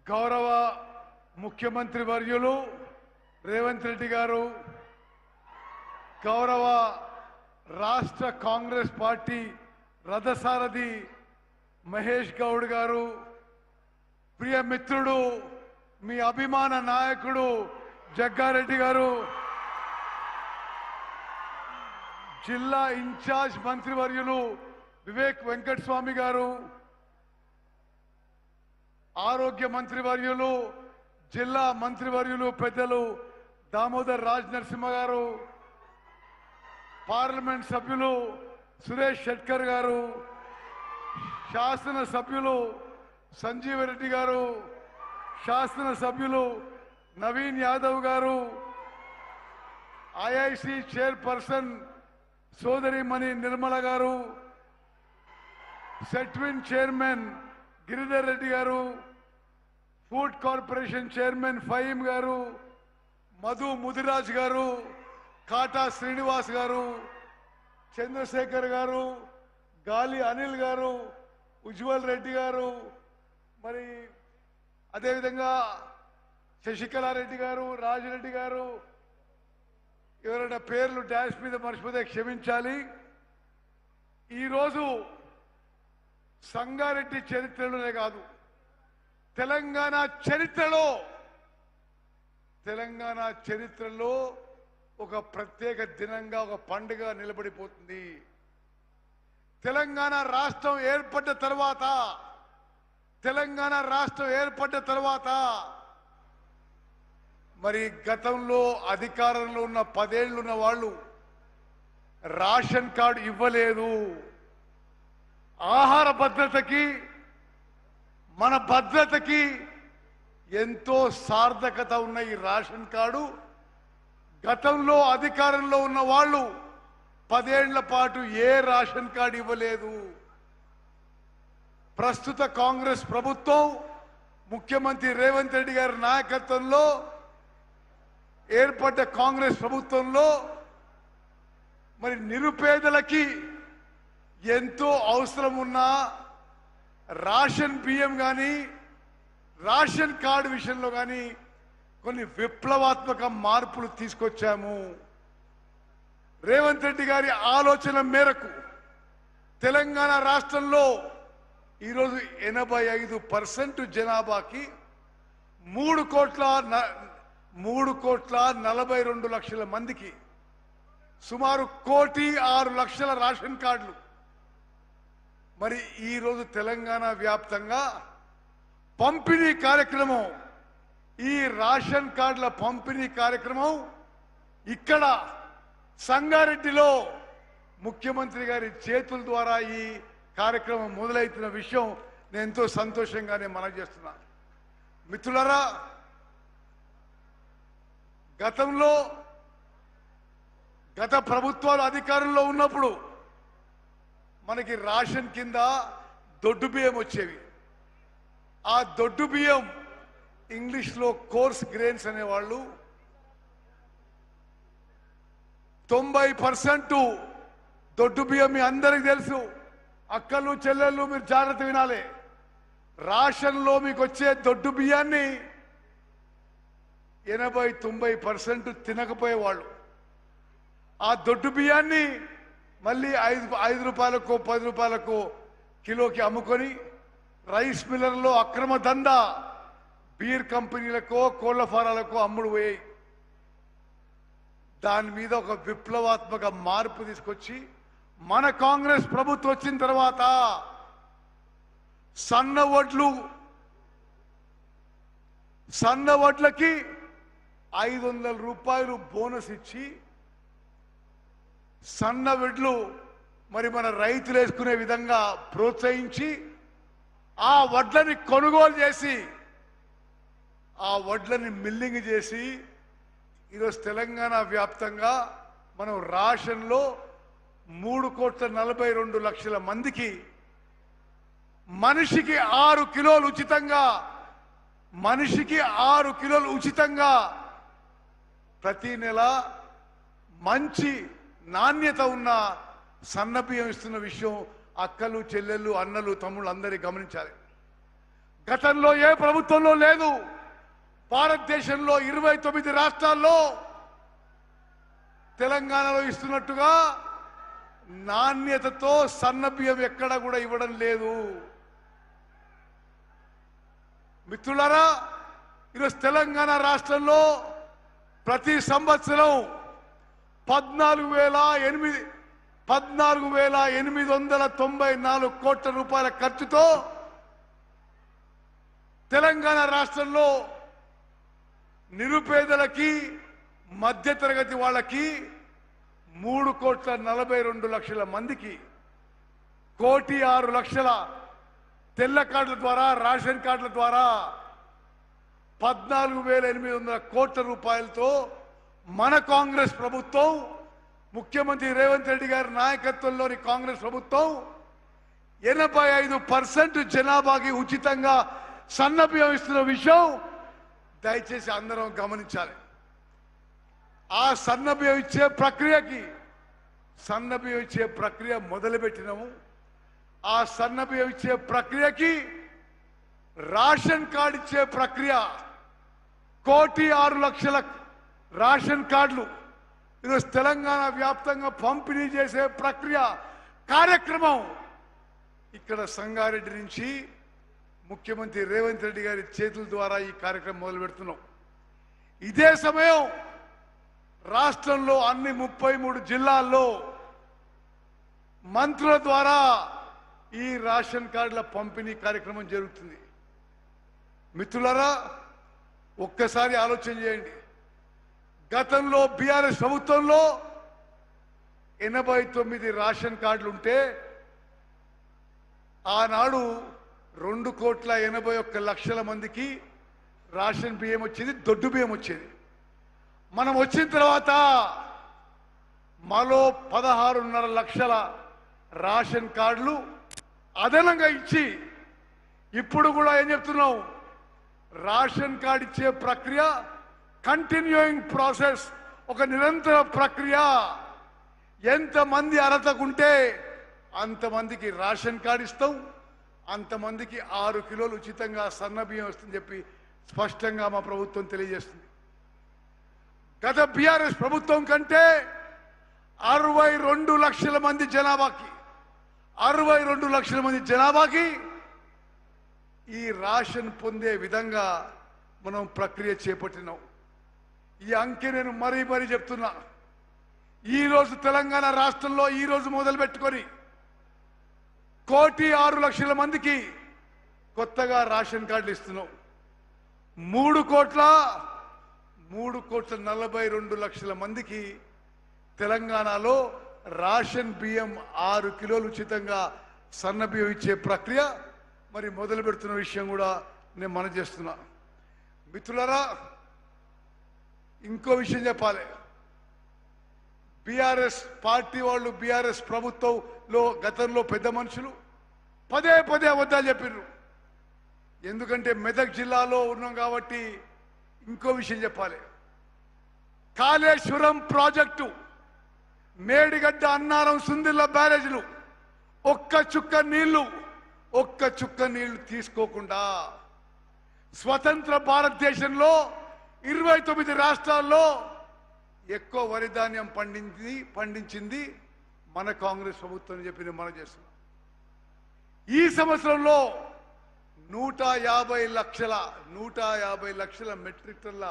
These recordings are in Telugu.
గౌరవ ముఖ్యమంత్రి వర్యులు రేవంత్ రెడ్డి గారు, గౌరవ రాష్ట్ర కాంగ్రెస్ పార్టీ రథసారథి మహేష్ గౌడ్ గారు, ప్రియ మిత్రుడు మీ అభిమాన నాయకుడు జగ్గారెడ్డి గారు, జిల్లా ఇన్ఛార్జ్ మంత్రివర్యులు వివేక్ వెంకటస్వామి గారు, ఆరోగ్య మంత్రివర్యులు జిల్లా మంత్రివర్యులు పెద్దలు దామోదర్ రాజ్ నరసింహ గారు, పార్లమెంట్ సభ్యులు సురేష్ షెట్కర్ గారు, శాసన సభ్యులు సంజీవరెడ్డి గారు, శాసన సభ్యులు నవీన్ యాదవ్ గారు, ఐఐసి చైర్పర్సన్ సోదరిమణి నిర్మల గారు, సెట్విన్ చైర్మన్ గిరిధర్ రెడ్డి గారు, ఫుడ్ కార్పొరేషన్ చైర్మన్ ఫహీం గారు, మధు ముదిరాజ్ గారు, కాటా శ్రీనివాస్ గారు, చంద్రశేఖర్ గారు, గాలి అనిల్ గారు, ఉజ్వల్ రెడ్డి గారు, మరి అదేవిధంగా శశికళారెడ్డి గారు, రాజిరెడ్డి గారు, ఎవరైనా పేర్లు డాష్ మీద మర్చిపోతే క్షమించాలి. ఈరోజు సంగారెడ్డి చరిత్రలోనే కాదు, తెలంగాణ చరిత్రలో ఒక ప్రత్యేక దినంగా, ఒక పండుగ నిలబడిపోతుంది. తెలంగాణ రాష్ట్రం ఏర్పడ్డ తర్వాత మరి గతంలో అధికారంలో ఉన్న 10 ఏళ్లున్న వాళ్ళు రేషన్ కార్డు ఇవ్వలేదు. ఆహార భద్రతకి, మన భద్రతకి ఎంతో సార్థకత ఉన్న ఈ రేషన్ కార్డు గతంలో అధికారంలో ఉన్న వాళ్ళు 10 ఏళ్ల పాటు ఏ రేషన్ కార్డు ఇవ్వలేదు. ప్రస్తుత కాంగ్రెస్ ప్రభుత్వం ముఖ్యమంత్రి రేవంత్ రెడ్డి గారి నాయకత్వంలో ఏర్పడ్డ కాంగ్రెస్ ప్రభుత్వంలో మరి నిరుపేదలకి ఎంతో అవసరం ఉన్న రేషన్ బియ్యం కానీ, రేషన్ కార్డు విషయంలో కానీ కొన్ని విప్లవాత్మక మార్పులు తీసుకొచ్చాము. రేవంత్ రెడ్డి గారి ఆలోచన మేరకు తెలంగాణ రాష్ట్రంలో ఈరోజు 85% జనాభాకి 3,42,00,000 మందికి సుమారు 1,06,00,000 రేషన్ కార్డులు. మరి ఈరోజు తెలంగాణ వ్యాప్తంగా పంపిణీ కార్యక్రమం, ఈ రేషన్ కార్డుల పంపిణీ కార్యక్రమం ఇక్కడ సంగారెడ్డిలో ముఖ్యమంత్రి గారి చేతుల ద్వారా ఈ కార్యక్రమం మొదలవుతున్న విషయం నేను ఎంతో సంతోషంగానే మనవి చేస్తున్నాను. మిత్రులారా, గత ప్రభుత్వాలు అధికారంలో ఉన్నప్పుడు మనకి రేషన్ కింద దొడ్డు బియ్యం వచ్చేవి. ఆ దొడ్డు బియ్యం ఇంగ్లీష్లో కోర్స్ గ్రెయిన్స్ అనేవాళ్ళు. 90% దొడ్డు బియ్యం మీ అందరికి తెలుసు. అక్కలు చెల్లెళ్ళు మీరు జాగ్రత్త వినాలి. రేషన్లో మీకు వచ్చే దొడ్డు బియ్యాన్ని 80-90% తినకపోయేవాళ్ళు. ఆ దొడ్డు బియ్యాన్ని మళ్ళీ 5 రూపాయలకు 10 రూపాయలకు కిలోకి అమ్ముకొని రైస్ మిల్లర్లో అక్రమ దందా బీర్ కంపెనీలకో కోళ్ల ఫారాలకో అమ్ముడు పోయాయి. దాని మీద ఒక విప్లవాత్మక మార్పు తీసుకొచ్చి మన కాంగ్రెస్ ప్రభుత్వం వచ్చిన తర్వాత సన్న వడ్లకి 500 రూపాయలు బోనస్ ఇచ్చి సన్న వడ్లు మరి మన రైతులు వేసుకునే విధంగా ప్రోత్సహించి ఆ వడ్లని కొనుగోలు చేసి ఆ వడ్లని మిల్లింగ్ చేసి ఈరోజు తెలంగాణ వ్యాప్తంగా మనం రేషన్లో 3,42,00,000 మందికి మనిషికి 6 కిలోలు ఉచితంగా ప్రతి నెల మంచి నాణ్యత ఉన్న సన్న బియ్యం ఇస్తున్న విషయం అక్కలు చెల్లెళ్ళు అన్నలు తమ్ముళ్ళు అందరూ గమనించాలి. గతంలో ఏ ప్రభుత్వంలో లేదు. భారతదేశంలో 29 రాష్ట్రాల్లో తెలంగాణలో ఇస్తున్నట్టుగా నాణ్యతతో సన్నబియ్యం ఎక్కడ కూడా ఇవ్వడం లేదు. మిత్రులారా, ఈరోజు తెలంగాణ రాష్ట్రంలో ప్రతి సంవత్సరం 14,894 కోట్ల రూపాయల ఖర్చుతో తెలంగాణ రాష్ట్రంలో నిరుపేదలకి మధ్యతరగతి వాళ్ళకి 3,42,00,000 మందికి 1,06,00,000 తెల్ల కార్డుల ద్వారా రేషన్ కార్డుల ద్వారా 14,800 కోట్ల రూపాయలతో మన కాంగ్రెస్ ప్రభుత్వం ముఖ్యమంత్రి రేవంత్ రెడ్డి గారి నాయకత్వంలోని కాంగ్రెస్ ప్రభుత్వం 85% జనాభాకి ఉచితంగా సన్నబియ్యం ఇస్తున్న విషయం దయచేసి అందరం గమనించాలి. ఆ సన్నబియ్యం ఇచ్చే ప్రక్రియ మొదలుపెట్టినాము. ఆ సన్నబియ్యం ఇచ్చే ప్రక్రియకి రేషన్ కార్డు ఇచ్చే ప్రక్రియ 1,06,00,000 రేషన్ కార్డులు ఈరోజు తెలంగాణ వ్యాప్తంగా పంపిణీ చేసే ప్రక్రియ కార్యక్రమం ఇక్కడ సంగారెడ్డి నుంచి ముఖ్యమంత్రి రేవంత్ రెడ్డి గారి చేతుల ద్వారా ఈ కార్యక్రమం మొదలు పెడుతున్నాం. ఇదే సమయం రాష్ట్రంలో అన్ని 33 జిల్లాల్లో మంత్రుల ద్వారా ఈ రేషన్ కార్డుల పంపిణీ కార్యక్రమం జరుగుతుంది. మిత్రులారా, ఒక్కసారి ఆలోచన చేయండి. గతంలో బీఆర్ఎస్ ప్రభుత్వంలో 89 రేషన్ కార్డులు ఉంటే ఆనాడు 2,81,00,000 మందికి రేషన్ బియ్యం వచ్చేది, దొడ్డు బియ్యం వచ్చేది. మనం వచ్చిన తర్వాత మరో 16.5 లక్షల రేషన్ కార్డులు అదనంగా ఇచ్చి ఇప్పుడు కూడా ఏం చెప్తున్నాం, రేషన్ కార్డు ఇచ్చే ప్రక్రియ కంటిన్యూయింగ్ ప్రాసెస్, ఒక నిరంతర ప్రక్రియ. ఎంతమంది అర్హతకుంటే అంతమందికి రేషన్ కార్డు ఇస్తాం, అంతమందికి 6 కిలోలు ఉచితంగా సన్నబియ్యం వస్తుందని చెప్పి స్పష్టంగా మా ప్రభుత్వం తెలియజేస్తుంది. గత బీఆర్ఎస్ ప్రభుత్వం కంటే 62 లక్షల మంది జనాభాకి ఈ రేషన్ పొందే విధంగా మనం ప్రక్రియ చేపట్టినాం. ఈ అంకె నేను మరీ చెప్తున్నా. ఈరోజు తెలంగాణ రాష్ట్రంలో ఈరోజు మొదలు పెట్టుకొని 1,06,00,000 మందికి కొత్తగా రేషన్ కార్డులు ఇస్తున్నాం. 3,42,00,000 మందికి తెలంగాణలో రేషన్ బియ్యం 6 కిలోలు ఉచితంగా సన్న బియ్యం ఇచ్చే ప్రక్రియ మరి మొదలు పెడుతున్న విషయం కూడా నేను మనవి చేస్తున్నా. మిత్రులారా, ఇంకో విషయం చెప్పాలి. బీఆర్ఎస్ పార్టీ వాళ్ళు, బీఆర్ఎస్ ప్రభుత్వంలో గతంలో పెద్ద మనుషులు పదే అబద్ధాలు చెప్పిర్రు. ఎందుకంటే మెదక్ జిల్లాలో ఉన్నాం కాబట్టి ఇంకో విషయం చెప్పాలి. కాళేశ్వరం ప్రాజెక్టు, మేడిగడ్డ, అన్నారం, సుందిల్ల బ్యారేజ్లు ఒక్క చుక్క నీళ్లు తీసుకోకుండా స్వతంత్ర భారతదేశంలో 29 రాష్ట్రాల్లో ఎక్కువ వరి ధాన్యం పండించింది మన కాంగ్రెస్ ప్రభుత్వం అని చెప్పి మనం చేస్తున్నాం. ఈ సంవత్సరంలో 150 లక్షల మెట్రిక్ టన్ల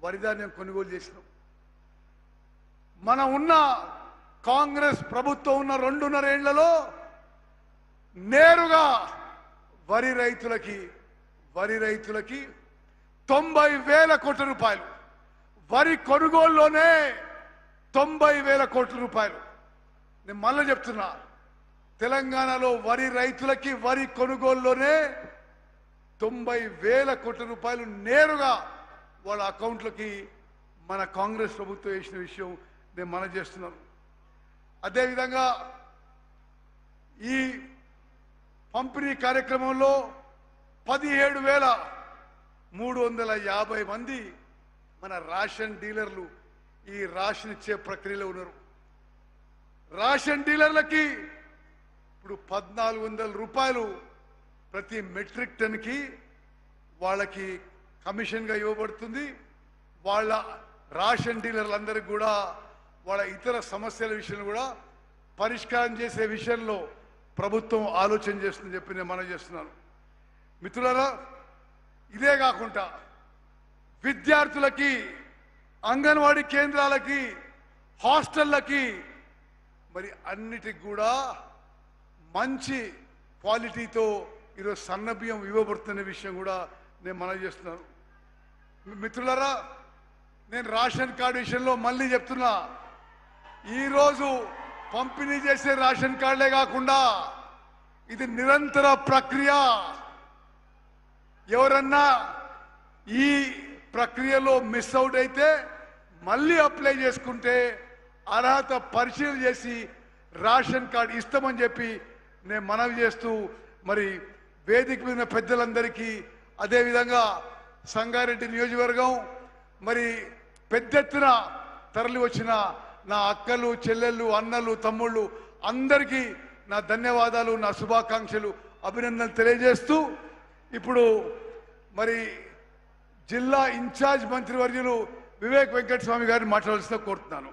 వరి ధాన్యం కొనుగోలు చేసినాం. మనం ఉన్న కాంగ్రెస్ ప్రభుత్వం ఉన్న 2.5 ఏళ్లలో నేరుగా వరి రైతులకి 90,000 కోట్ల రూపాయలు, వరి కొనుగోలులోనే 90,000 కోట్ల రూపాయలు. నేను మళ్ళీ చెప్తున్నా, తెలంగాణలో వరి రైతులకి వరి కొనుగోలులోనే 90,000 కోట్ల రూపాయలు నేరుగా వాళ్ళ అకౌంట్లకి మన కాంగ్రెస్ ప్రభుత్వం వేసిన విషయం నేను మనవి చేస్తున్నాను. అదేవిధంగా ఈ పంపిణీ కార్యక్రమంలో 17,350 మంది మన రేషన్ డీలర్లు ఈ రేషన్ ఇచ్చే ప్రక్రియలో ఉన్నారు. రేషన్ డీలర్లకి ఇప్పుడు 1,400 రూపాయలు ప్రతి మెట్రిక్ టన్కి వాళ్ళకి కమిషన్గా ఇవ్వబడుతుంది. వాళ్ళ రేషన్ డీలర్లందరికీ కూడా వాళ్ళ ఇతర సమస్యల విషయంలో కూడా పరిష్కారం చేసే విషయంలో ప్రభుత్వం ఆలోచన చేస్తుందని చెప్పి నేను మనవి చేస్తున్నాను. మిత్రులారా, ఇదే కాకుండా విద్యార్థులకి, అంగన్వాడీ కేంద్రాలకి, హాస్టళ్ళకి మరి అన్నిటికి కూడా మంచి క్వాలిటీతో ఈరోజు సన్నబియ్యం ఇవ్వబడుతున్న విషయం కూడా నేను మనవి చేస్తున్నాను. మిత్రులారా, నేను రేషన్ కార్డు విషయంలో మళ్ళీ చెప్తున్నా, ఈరోజు పంపిణీ చేసే రేషన్ కార్డులే కాకుండా ఇది నిరంతర ప్రక్రియ. ఎవరన్నా ఈ ప్రక్రియలో మిస్ అవుట్ అయితే మళ్ళీ అప్లై చేసుకుంటే అర్హత పరిశీలన చేసి రేషన్ కార్డు ఇస్తామని చెప్పి నేను మనవి చేస్తూ, మరి వేదిక మీద పెద్దలందరికీ, అదేవిధంగా సంగారెడ్డి నియోజకవర్గం మరి పెద్ద ఎత్తున తరలి వచ్చిన నా అక్కలు, చెల్లెళ్ళు, అన్నలు, తమ్ముళ్ళు అందరికీ నా ధన్యవాదాలు, నా శుభాకాంక్షలు, అభినందనలు తెలియజేస్తూ ఇప్పుడు మరి జిల్లా ఇన్ఛార్జ్ మంత్రివర్యులు వివేక్ వెంకటస్వామి గారిని మాట్లాడాల్సిన కోరుతున్నాను.